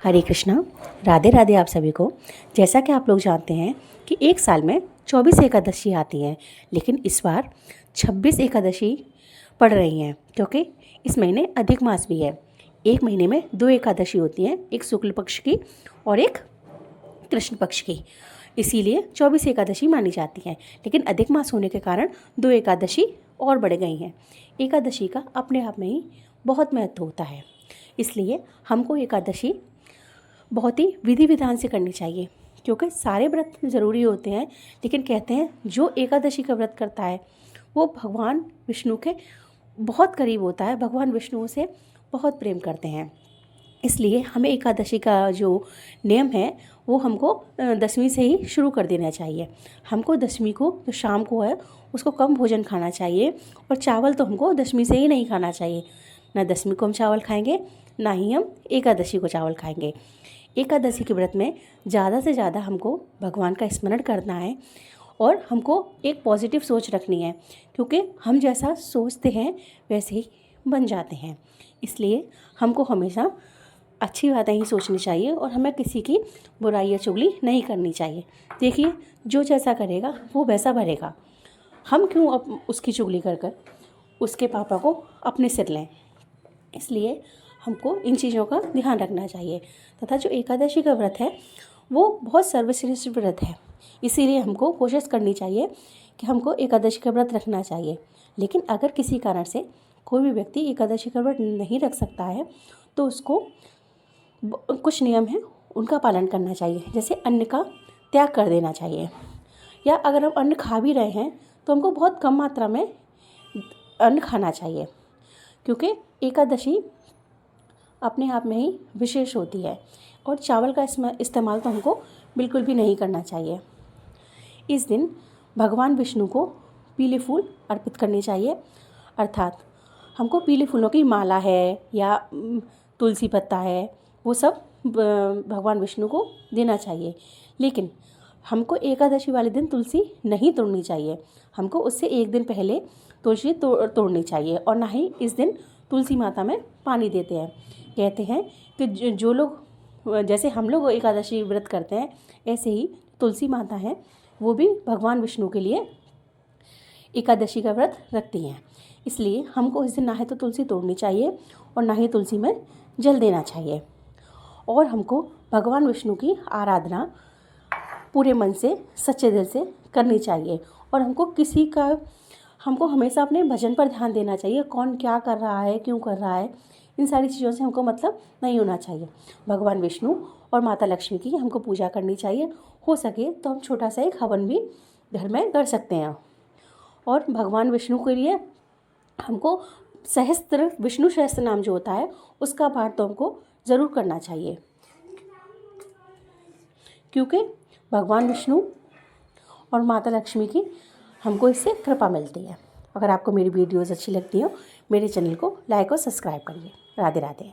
हरे कृष्णा। राधे राधे आप सभी को। जैसा कि आप लोग जानते हैं कि एक साल में 24 एकादशी आती हैं, लेकिन इस बार 26 एकादशी पड़ रही हैं क्योंकि इस महीने अधिक मास भी है। एक महीने में 2 एकादशी होती हैं, एक शुक्ल पक्ष की और एक कृष्ण पक्ष की, इसीलिए 24 एकादशी मानी जाती हैं। लेकिन अधिक मास होने के कारण 2 एकादशी और बढ़ गई हैं। एकादशी का अपने आप में ही बहुत महत्व होता है, इसलिए हमको एकादशी बहुत ही विधि विधान से करनी चाहिए, क्योंकि सारे व्रत ज़रूरी होते हैं। लेकिन कहते हैं जो एकादशी का व्रत करता है वो भगवान विष्णु के बहुत करीब होता है, भगवान विष्णु से बहुत प्रेम करते हैं। इसलिए हमें एकादशी का जो नियम है वो हमको दशमी से ही शुरू कर देना चाहिए। हमको दशमी को जो शाम को है उसको कम भोजन खाना चाहिए, और चावल तो हमको दशमी से ही नहीं खाना चाहिए। ना दशमी को हम चावल खाएंगे, ना ही हम एकादशी को चावल खाएंगे। एकादशी के व्रत में ज़्यादा से ज़्यादा हमको भगवान का स्मरण करना है और हमको एक पॉजिटिव सोच रखनी है, क्योंकि हम जैसा सोचते हैं वैसे ही बन जाते हैं। इसलिए हमको हमेशा अच्छी बातें ही सोचनी चाहिए और हमें किसी की बुराई या चुगली नहीं करनी चाहिए। देखिए, जो जैसा करेगा वो वैसा भरेगा। हम क्यों उसकी चुगली कर कर उसके पापा को अपने सिर लें। इसलिए हमको इन चीज़ों का ध्यान रखना चाहिए। तथा जो एकादशी का व्रत है वो बहुत सर्वश्रेष्ठ व्रत है, इसीलिए हमको कोशिश करनी चाहिए कि हमको एकादशी का व्रत रखना चाहिए। लेकिन अगर किसी कारण से कोई भी व्यक्ति एकादशी का व्रत नहीं रख सकता है तो उसको कुछ नियम हैं उनका पालन करना चाहिए। जैसे अन्न का त्याग कर देना चाहिए, या अगर हम अन्न खा भी रहे हैं तो हमको बहुत कम मात्रा में अन्न खाना चाहिए, क्योंकि एकादशी अपने आप में ही विशेष होती है। और चावल का इस्तेमाल तो हमको बिल्कुल भी नहीं करना चाहिए। इस दिन भगवान विष्णु को पीले फूल अर्पित करने चाहिए, अर्थात हमको पीले फूलों की माला है या तुलसी पत्ता है वो सब भगवान विष्णु को देना चाहिए। लेकिन हमको एकादशी वाले दिन तुलसी नहीं तोड़नी चाहिए, हमको उससे एक दिन पहले तुलसी तोड़नी चाहिए। और ना ही इस दिन तुलसी माता में पानी देते हैं। कहते हैं कि जो लोग जैसे हम लोग एकादशी व्रत करते हैं, ऐसे ही तुलसी माता हैं वो भी भगवान विष्णु के लिए एकादशी का व्रत रखती हैं। इसलिए हमको इस दिन ना ही तो तुलसी तोड़नी चाहिए और ना ही तुलसी में जल देना चाहिए। और हमको भगवान विष्णु की आराधना पूरे मन से, सच्चे दिल से करनी चाहिए। और हमको हमेशा अपने भजन पर ध्यान देना चाहिए। कौन क्या कर रहा है, क्यों कर रहा है, इन सारी चीज़ों से हमको मतलब नहीं होना चाहिए। भगवान विष्णु और माता लक्ष्मी की हमको पूजा करनी चाहिए। हो सके तो हम छोटा सा एक हवन भी घर में कर सकते हैं। और भगवान विष्णु के लिए हमको विष्णु सहस्त्र नाम जो होता है उसका पाठ तो हमको ज़रूर करना चाहिए, क्योंकि भगवान विष्णु और माता लक्ष्मी की हमको इससे कृपा मिलती है। अगर आपको मेरी वीडियोज़ अच्छी लगती हो, मेरे चैनल को लाइक और सब्सक्राइब करिए। राधे राधे।